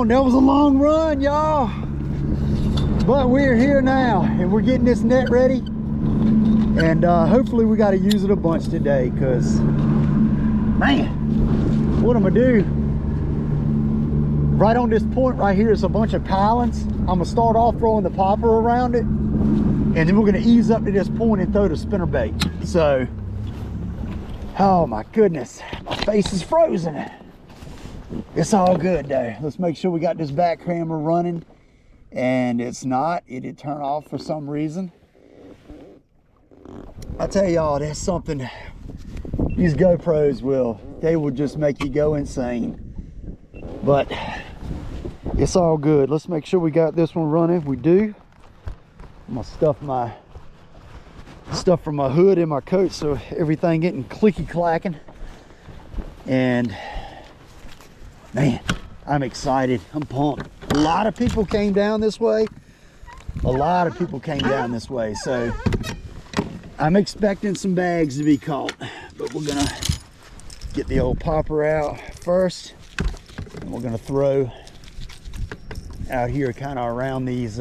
on, that was a long run, y'all. But we're here now, and we're getting this net ready. And hopefully we got to use it a bunch today, because, man, what I'm going to do, right on this point right here is a bunch of pilings. I'm going to start off throwing the popper around it, and then we're going to ease up to this point and throw the spinnerbait. So, oh my goodness, my face is frozen. It's all good though. Let's make sure we got this back hammer running, and it's not. It did turn off for some reason. I tell y'all, that's something these GoPros will just make you go insane. But it's all good. Let's make sure we got this one running. We do. I'm gonna stuff my stuff from my hood in my coat so everything getting clicky clacking. And man, I'm excited. I'm pumped. A lot of people came down this way. So I'm expecting some bags to be caught, but we're gonna get the old popper out first, and we're gonna throw out here kind of around these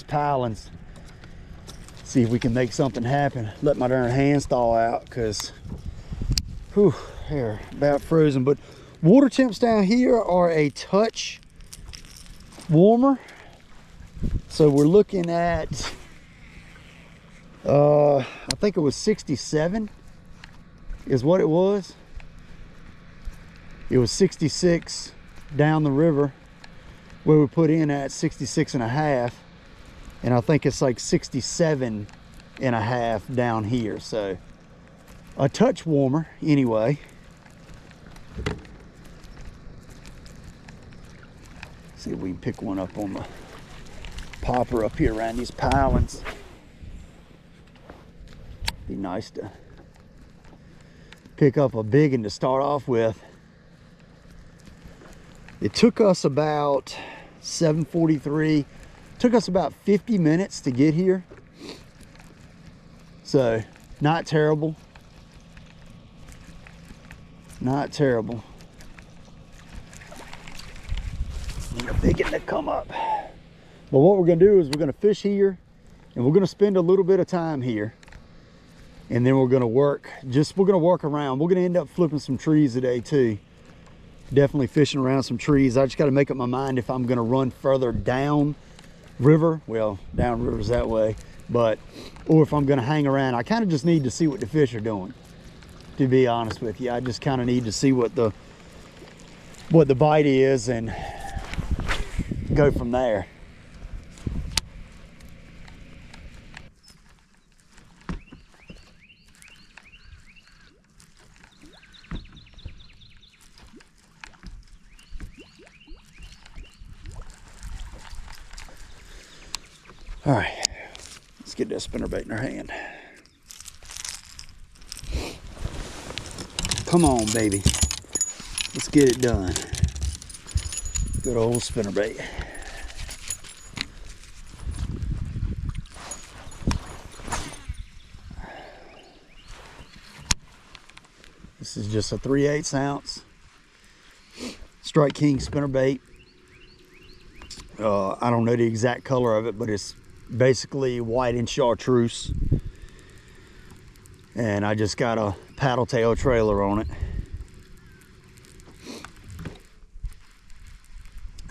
pilings. See if we can make something happen. Let my darn hands thaw out, because they're about frozen. But water temps down here are a touch warmer, so we're looking at I think it was 67 is what it was. It was 66 down the river where we put in at 66 and a half, and I think it's like 67 and a half down here, so a touch warmer anyway. See if we can pick one up on the popper up here around these pilings. Be nice to pick up a big one to start off with. It took us about 7:43. Took us about 50 minutes to get here. So, not terrible. Not terrible. Need a big one to come up. But what we're gonna do is we're gonna fish here, and we're gonna spend a little bit of time here. And then we're gonna work around. We're gonna end up flipping some trees today too. Definitely fishing around some trees. I just gotta make up my mind if I'm gonna run further down river. Well, down river's that way, or if I'm gonna hang around. I kind of just need to see what the fish are doing, to be honest with you. I just kind of need to see what the bite is and go from there. All right, let's get that spinnerbait in our hand. Come on, baby. Let's get it done. Good old spinnerbait. This is just a 3/8 ounce Strike King spinnerbait. I don't know the exact color of it, but it's basically white and chartreuse, and I just got a paddle tail trailer on it,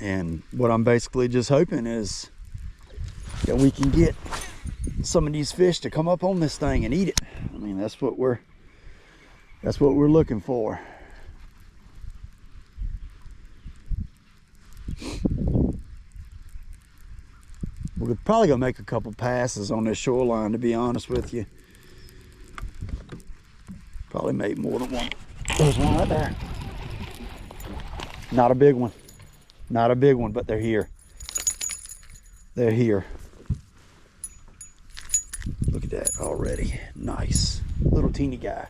and what I'm basically just hoping is that we can get some of these fish to come up on this thing and eat it. I mean, that's what we're looking for. We're probably gonna make a couple passes on this shoreline, to be honest with you. Probably make more than one. There's one right there. Not a big one. Not a big one, but they're here. They're here. Look at that already. Nice. Little teeny guy.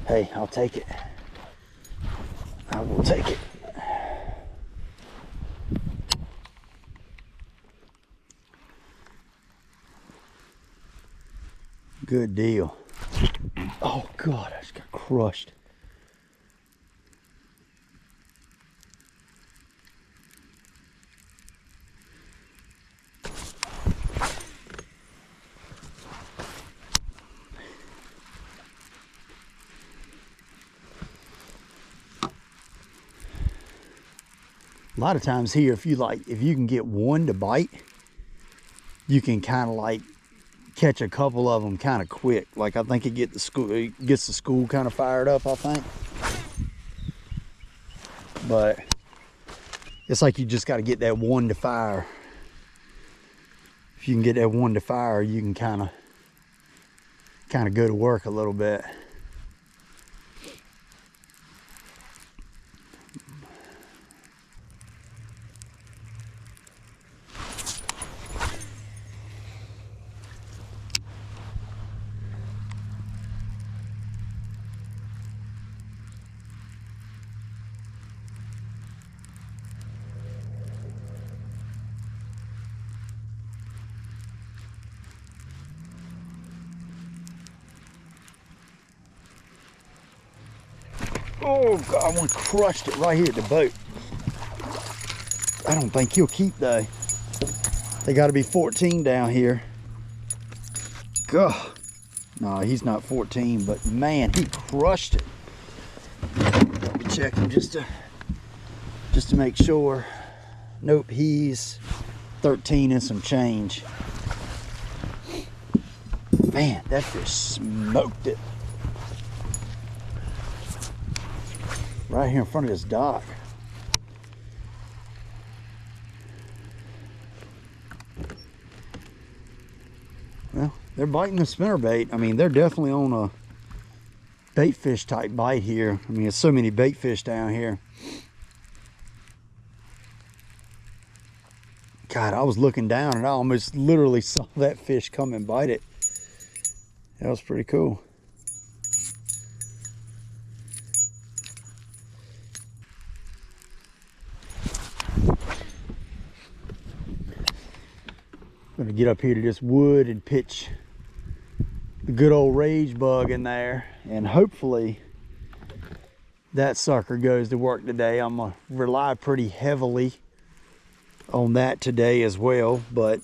Hey, I'll take it. I will take it. Good deal. Oh God, I just got crushed. A lot of times here, if you can get one to bite, you can kind of like catch a couple of them kind of quick. Like I think it gets the school kind of fired up, I think. But it's like you just got to get that one to fire. If you can get that one to fire, you can kind of go to work a little bit. Oh God, one crushed it right here at the boat. I don't think he'll keep though. They got to be 14 down here. God, no, he's not 14, but man, he crushed it. Let me check him just to make sure. Nope, he's 13 and some change. Man, that fish smoked it. Right here in front of this dock. Well, they're biting the spinnerbait. I mean, they're definitely on a bait fish type bite here. I mean, there's so many bait fish down here. God, I was looking down and I almost literally saw that fish come and bite it. That was pretty cool. I'm gonna get up here to this wood and pitch the good old rage bug in there, and hopefully that sucker goes to work today. I'm gonna rely pretty heavily on that today as well, but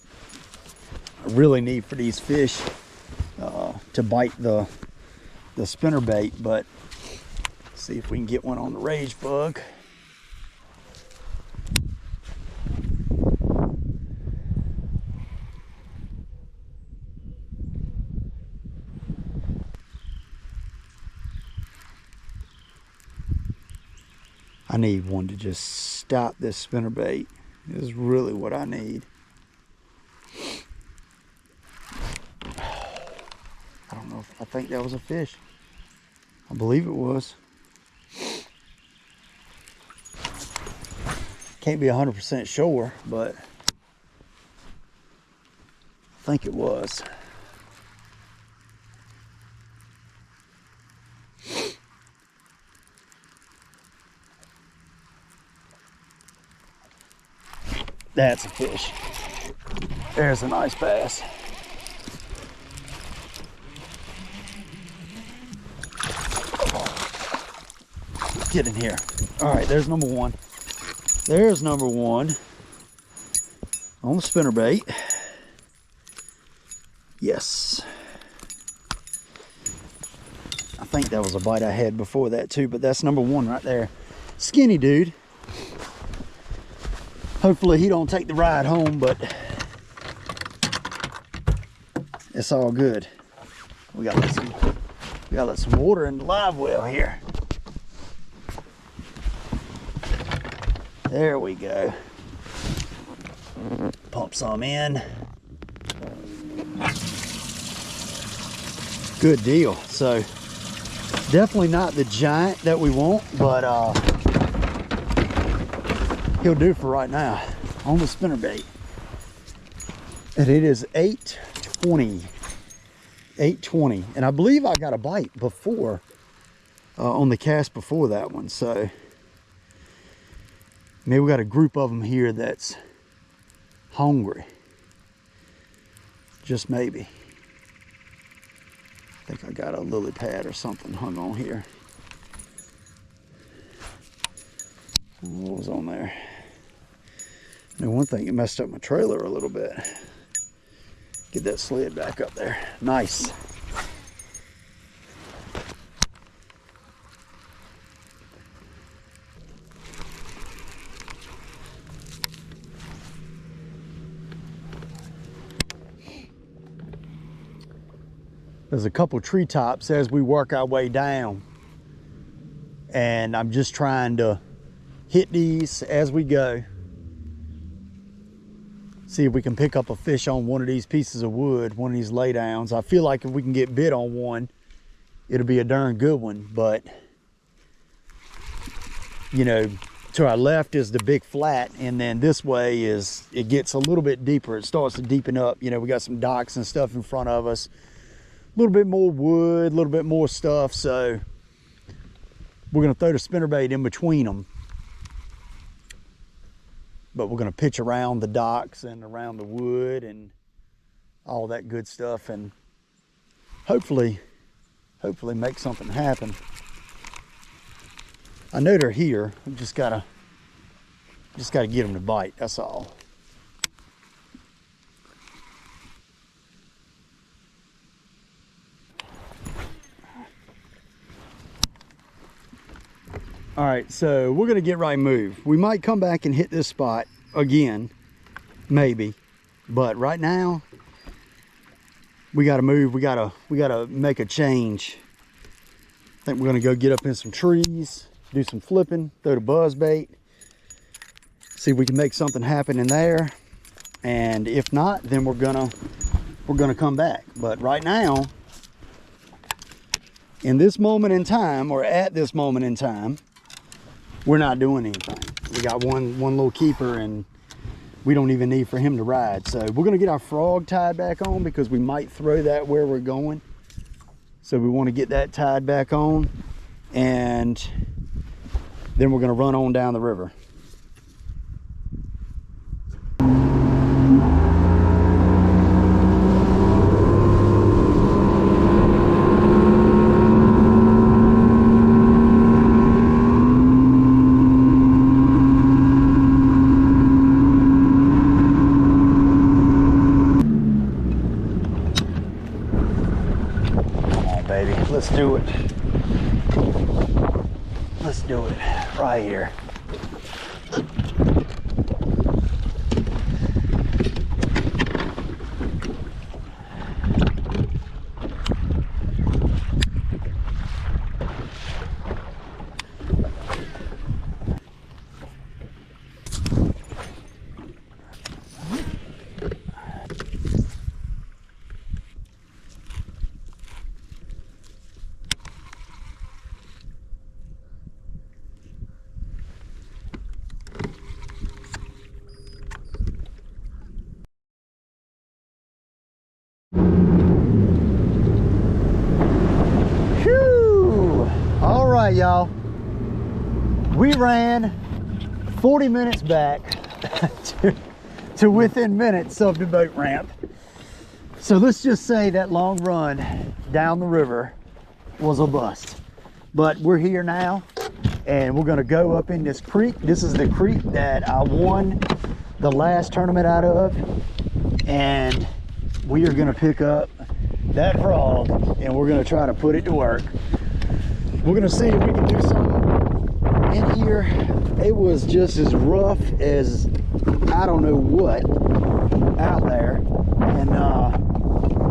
I really need for these fish to bite the spinnerbait. But see if we can get one on the rage bug. I need one to just stop this spinnerbait. This is really what I need. I don't know if I think that was a fish. I believe it was. Can't be 100% sure, but I think it was. That's a fish. There's a nice bass. Get in here. All right, there's number one. There's number one on the spinnerbait. Yes. I think that was a bite I had before that too, but that's number one right there. Skinny dude. Hopefully he don't take the ride home, but it's all good. We gotta let some water in the live well here. There we go. Pump some in. Good deal. So definitely not the giant that we want, but he'll do for right now on the spinnerbait. And it is 8:20. 8:20. And I believe I got a bite before on the cast before that one. So maybe we got a group of them here that's hungry. Just maybe. I think I got a lily pad or something hung on here. What was on there? And one thing, it messed up my trailer a little bit. Get that sled back up there. Nice. There's a couple treetops as we work our way down. And I'm just trying to hit these as we go. See if we can pick up a fish on one of these pieces of wood, one of these laydowns. I feel like if we can get bit on one, it'll be a darn good one. But, you know, to our left is the big flat, and then this way is, it gets a little bit deeper. It starts to deepen up. You know, we got some docks and stuff in front of us. A little bit more wood, a little bit more stuff. So we're gonna throw the spinnerbait in between them. But we're gonna pitch around the docks and around the wood and all that good stuff, and hopefully make something happen. I know they're here. We just gotta get them to bite. That's all. All right, so we're gonna get right moved. We might come back and hit this spot again, maybe, but right now we gotta move. We gotta make a change. I think we're gonna go get up in some trees, do some flipping, throw the buzz bait, see if we can make something happen in there. And if not, then we're gonna come back. But right now, in this moment in time, or at this moment in time, we're not doing anything. We got one little keeper, and we don't even need for him to ride. So we're gonna get our frog tied back on, because we might throw that where we're going. So we want to get that tied back on, and then we're gonna run on down the river. Let's do it. Let's do it right here. Y'all, we ran 40 minutes back to within minutes of the boat ramp. So let's just say that long run down the river was a bust. But we're here now, and we're gonna go up in this creek. This is the creek that I won the last tournament out of, and we are gonna pick up that frog, and we're gonna try to put it to work. We're gonna see if we can do something in here. It was just as rough as I don't know what out there, and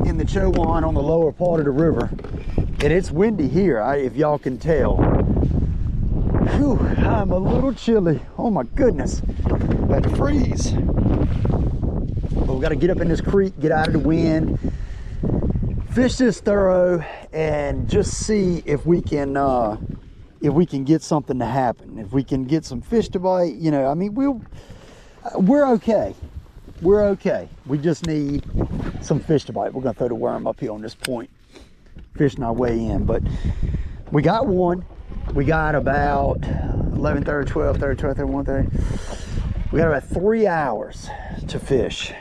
in the Chowan on the lower part of the river, and it's windy here, if y'all can tell. Whew, I'm a little chilly. Oh my goodness, about to freeze. But we got to get up in this creek, get out of the wind, fish this thorough, and just see if we can get something to happen. If we can get some fish to bite, you know, I mean, we're okay. We're okay. We just need some fish to bite. We're gonna throw the worm up here on this point, fishing our way in. But we got one. We got about 11:30, 12:30, 12:30, 1:30. We got about 3 hours to fish.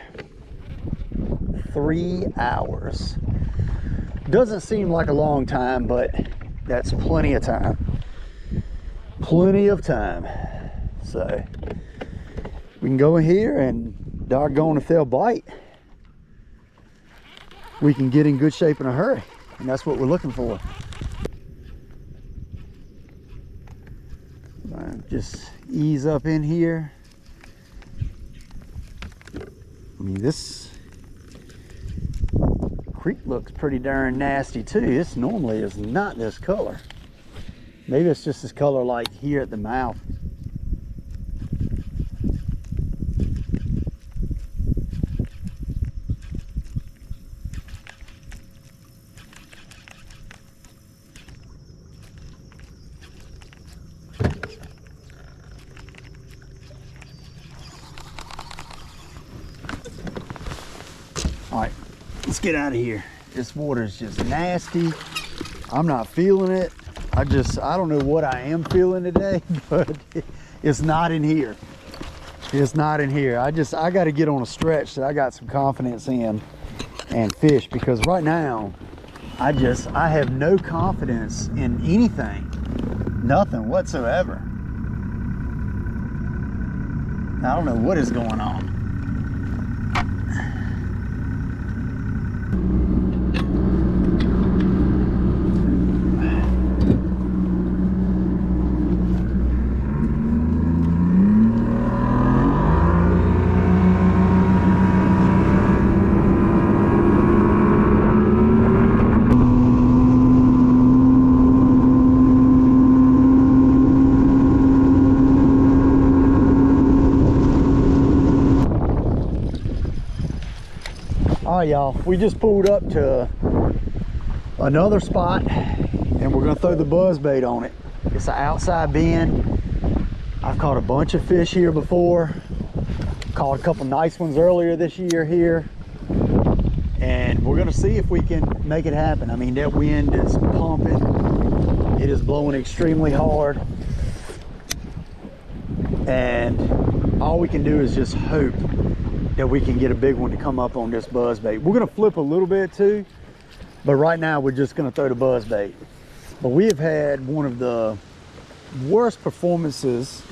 3 hours. Doesn't seem like a long time, but that's plenty of time. Plenty of time. So we can go in here, and doggone if they'll bite, we can get in good shape in a hurry, and that's what we're looking for. Just ease up in here. I mean, this creek looks pretty darn nasty too. This normally is not this color. Maybe it's just this color like here at the mouth. All right, let's get out of here. This water is just nasty. I'm not feeling it. I don't know what I am feeling today, but it's not in here. It's not in here. I got to get on a stretch that I got some confidence in and fish, because right now I have no confidence in anything, nothing whatsoever. I don't know what is going on. All right, y'all, we just pulled up to another spot and we're gonna throw the buzz bait on it. It's an outside bend. I've caught a bunch of fish here before. Caught a couple nice ones earlier this year here. And we're gonna see if we can make it happen. I mean, that wind is pumping. It is blowing extremely hard. And all we can do is just hope that we can get a big one to come up on this buzz bait. We're gonna flip a little bit too, but right now we're just gonna throw the buzz bait. But we have had one of the worst performances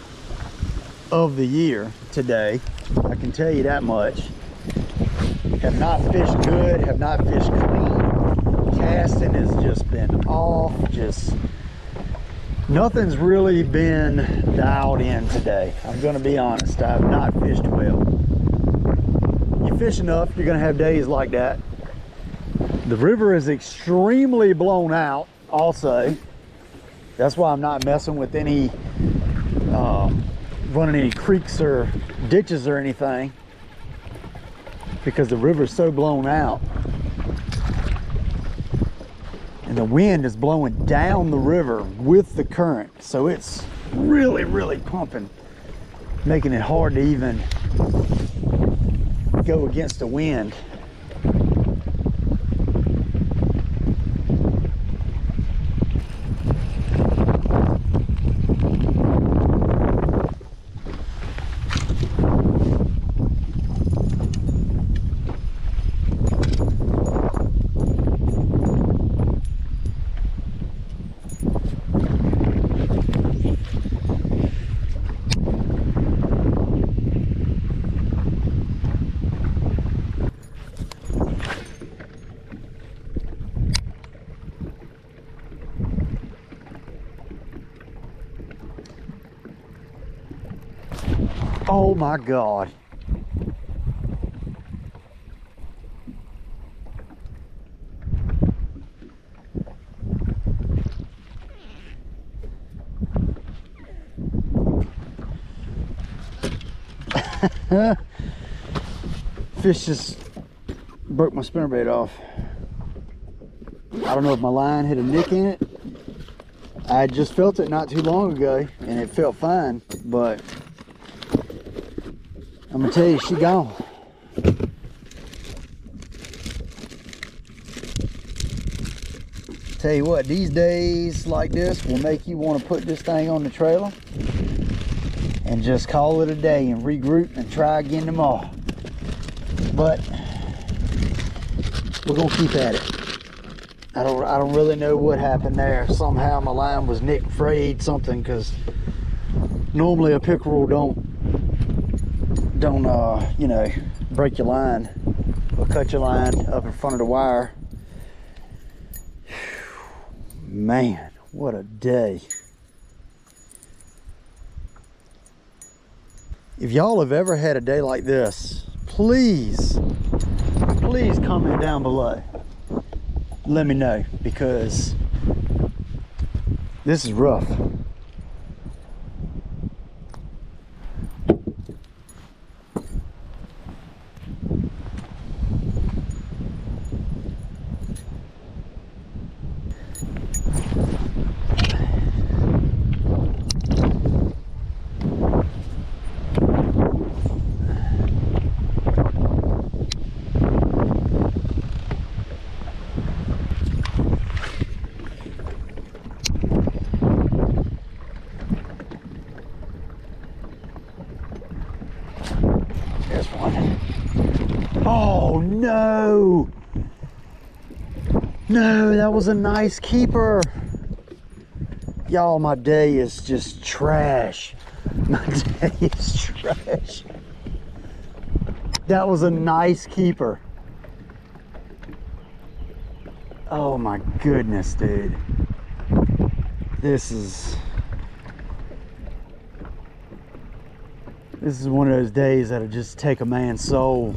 of the year today. I can tell you that much. Have not fished good, have not fished clean. Casting has just been off, nothing's really been dialed in today. I'm gonna be honest, I have not fished well. You fish enough, you're gonna have days like that. The river is extremely blown out also. That's why I'm not messing with any, running any creeks or ditches or anything, because the river is so blown out. And the wind is blowing down the river with the current. So it's really, really pumping, making it hard to even go against the wind. Oh my God. Fish just broke my spinnerbait off. I don't know if my line hit a nick in it. I just felt it not too long ago and it felt fine, but I'm gonna tell you, she gone. Tell you what, these days like this will make you want to put this thing on the trailer and just call it a day and regroup and try again tomorrow. But we're gonna keep at it. I don't really know what happened there. Somehow my line was nick frayed something, because normally a pickerel don't you know, break your line or cut your line up in front of the wire. Man, what a day. If y'all have ever had a day like this, please comment down below. let me know, because this is rough. There's one. Oh no! No, that was a nice keeper. Y'all, my day is just trash. My day is trash. That was a nice keeper. Oh my goodness, dude. This is one of those days that'll just take a man's soul.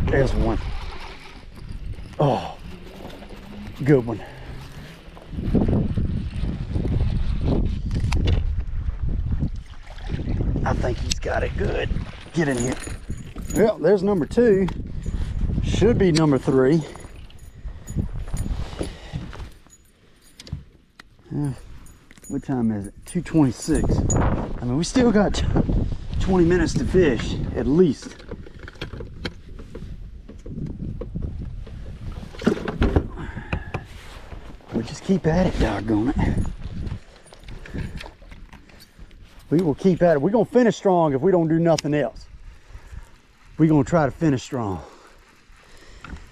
There's one. Oh, good one. I think he's got it good. Get in here. Well, there's number 2. Should be number 3. What time is it? 2:26. I mean, we still got 20 minutes to fish, at least. We'll just keep at it, doggone it. We will keep at it. We're gonna finish strong if we don't do nothing else. We're gonna try to finish strong.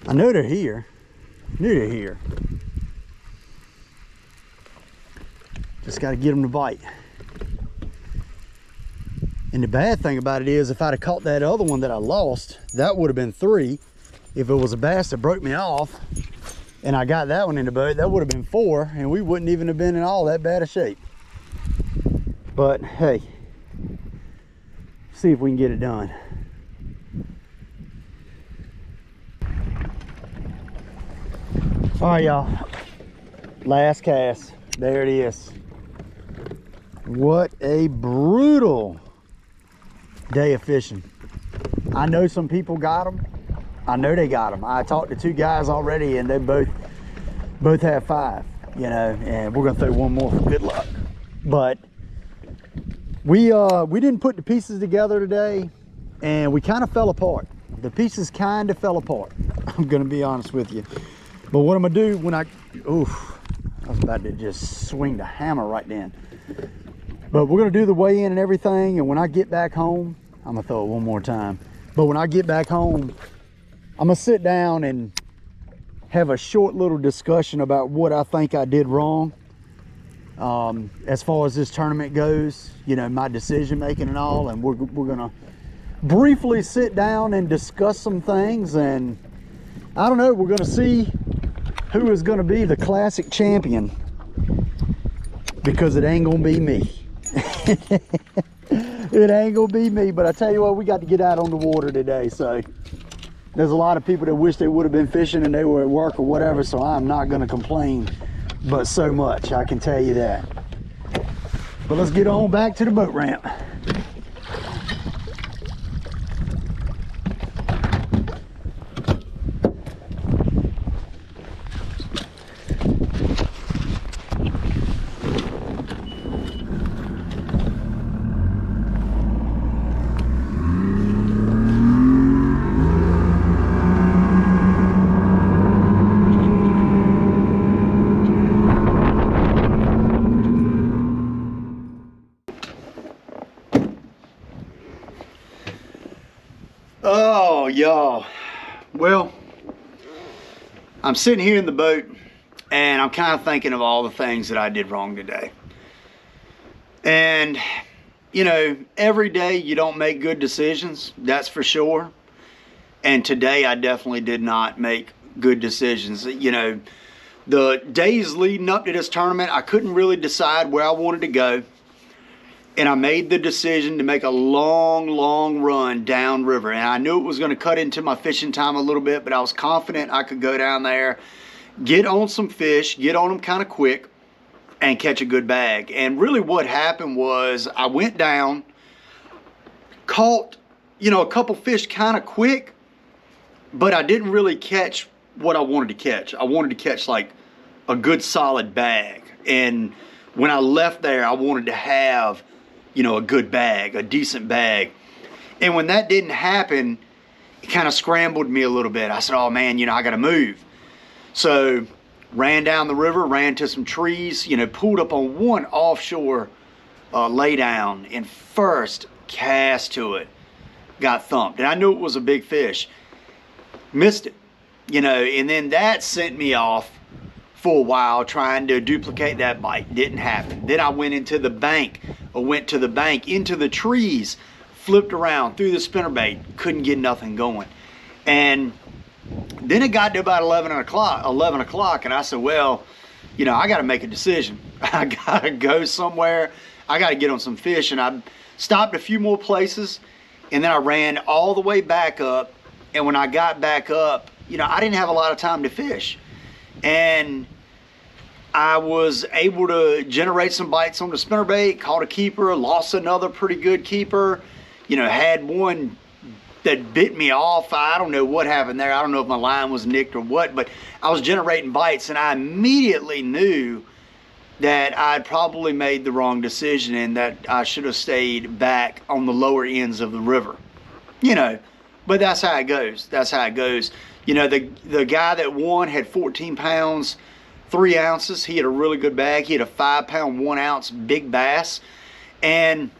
I know they're here. I knew they're here. Just gotta get them to bite. And the bad thing about it is, if I'd have caught that other one that I lost, that would have been 3. If it was a bass that broke me off, and I got that one in the boat, that would have been 4, and we wouldn't even have been in all that bad a shape. But hey, see if we can get it done. All right, y'all, last cast. There it is. What a brutal day of fishing. I know some people got them. I know they got them. I talked to 2 guys already, and they both have 5, you know, and we're gonna throw one more for good luck. But we didn't put the pieces together today, and we kind of fell apart. The pieces kind of fell apart. I'm gonna be honest with you. But what I'm gonna do when I was about to just swing the hammer right then. But we're gonna do the weigh in and everything, and when I get back home, I'm gonna throw it one more time. But when I get back home, I'm gonna sit down and have a short little discussion about what I think I did wrong. As far as this tournament goes, you know, my decision making and all, and we're gonna briefly sit down and discuss some things, and I don't know, we're gonna see who is gonna be the classic champion, because it ain't gonna be me. It ain't gonna be me. But I tell you what, we got to get out on the water today, so there's a lot of people that wish they would have been fishing and they were at work or whatever, so I'm not gonna complain but so much, I can tell you that. But let's get on back to the boat ramp. Oh, y'all. Well, I'm sitting here in the boat and I'm kind of thinking of all the things that I did wrong today. And you know, every day you don't make good decisions, that's for sure. And today I definitely did not make good decisions. You know, the days leading up to this tournament, I couldn't really decide where I wanted to go. And I made the decision to make a long run downriver. And I knew it was going to cut into my fishing time a little bit, but I was confident I could go down there, get on some fish, get on them kind of quick, and catch a good bag. And really what happened was I went down, caught, you know, a couple fish kind of quick, but I didn't really catch what I wanted to catch. I wanted to catch like a good solid bag. And when I left there, I wanted to have, you know, a good bag, a decent bag. And when that didn't happen, it kind of scrambled me a little bit. I said, oh man, you know, I got to move. So ran down the river, ran to some trees, you know, pulled up on one offshore lay down, and first cast to it, got thumped. And I knew it was a big fish. Missed it, you know, and then that sent me off for a while trying to duplicate that bite. Didn't happen. Then I went into the bank, into the trees, flipped around, threw the spinnerbait, couldn't get nothing going. And then it got to about 11 o'clock, and I said, well, you know, I got to make a decision. I got to go somewhere. I got to get on some fish. And I stopped a few more places, and then I ran all the way back up. And when I got back up, you know, I didn't have a lot of time to fish. And I was able to generate some bites on the spinnerbait, caught a keeper, lost another pretty good keeper, you know, had one that bit me off. I don't know what happened there. I don't know if my line was nicked or what, but I was generating bites, and I immediately knew that I'd probably made the wrong decision and that I should have stayed back on the lower ends of the river, you know. But that's how it goes. That's how it goes. You know, the guy that won had 14 pounds, 3 ounces. He had a really good bag. He had a 5-pound, 1 ounce big bass. And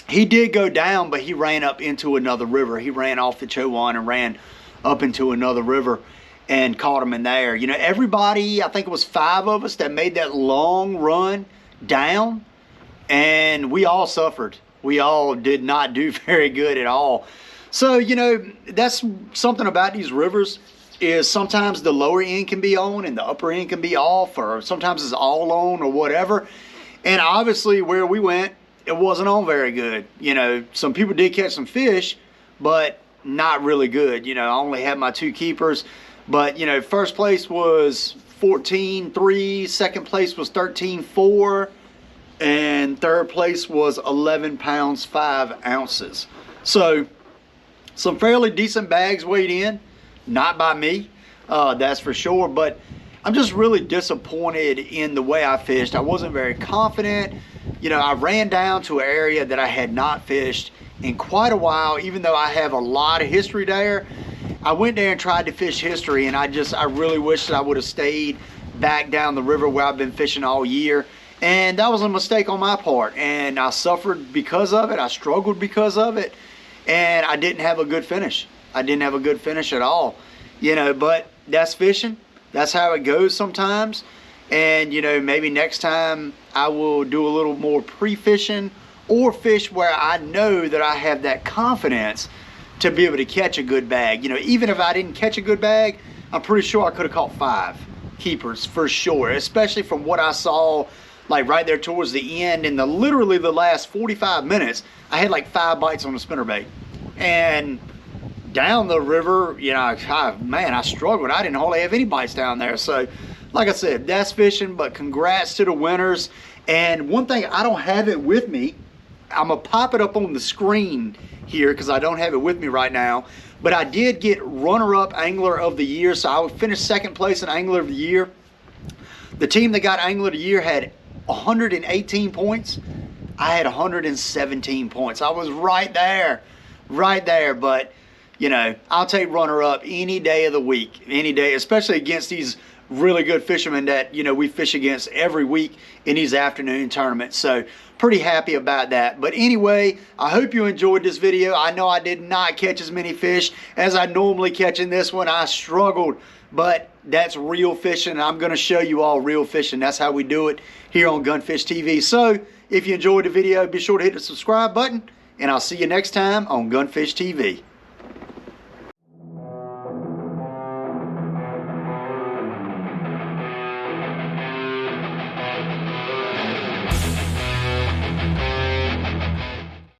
he did go down, but he ran up into another river. He ran off the Chowan and ran up into another river and caught him in there. You know, everybody, I think it was 5 of us that made that long run down, and we all suffered. We all did not do very good at all. So, you know, that's something about these rivers, is sometimes the lower end can be on and the upper end can be off, or sometimes it's all on or whatever. And obviously where we went, it wasn't on very good. You know, some people did catch some fish, but not really good. You know, I only had my 2 keepers. But, you know, first place was 14.3, second place was 13.4, and third place was 11 pounds 5 ounces. So some fairly decent bags weighed in, not by me, that's for sure. But I'm just really disappointed in the way I fished. I wasn't very confident. You know, I ran down to an area that I had not fished in quite a while, even though I have a lot of history there. I went there and tried to fish history, and I really wish that I would have stayed back down the river where I've been fishing all year. And that was a mistake on my part, and I suffered because of it. I struggled because of it, and I didn't have a good finish. I didn't have a good finish at all, you know, but that's fishing. That's how it goes sometimes. And, you know, maybe next time I will do a little more pre-fishing, or fish where I know that I have that confidence to be able to catch a good bag. You know, even if I didn't catch a good bag, I'm pretty sure I could have caught 5 keepers for sure, especially from what I saw, like right there towards the end. In literally the last 45 minutes, I had like 5 bites on the spinnerbait. And down the river, you know, I struggled. I didn't hardly have any bites down there. So, like I said, that's fishing, but congrats to the winners. And one thing, I don't have it with me. I'm going to pop it up on the screen here because I don't have it with me right now. But I did get runner-up Angler of the Year, so I finished second place in Angler of the Year. The team that got Angler of the Year had 118 points. I had 117 points. I was right there, but you know, I'll take runner-up any day of the week, any day, especially against these really good fishermen that, you know, we fish against every week in these afternoon tournaments. So pretty happy about that. But anyway, I hope you enjoyed this video. I know I did not catch as many fish as I normally catch in this one. I struggled, but that's real fishing. I'm going to show you all real fishing. That's how we do it here on Gunfish TV. So If you enjoyed the video, be sure to hit the subscribe button, and I'll see you next time on Gunfish TV.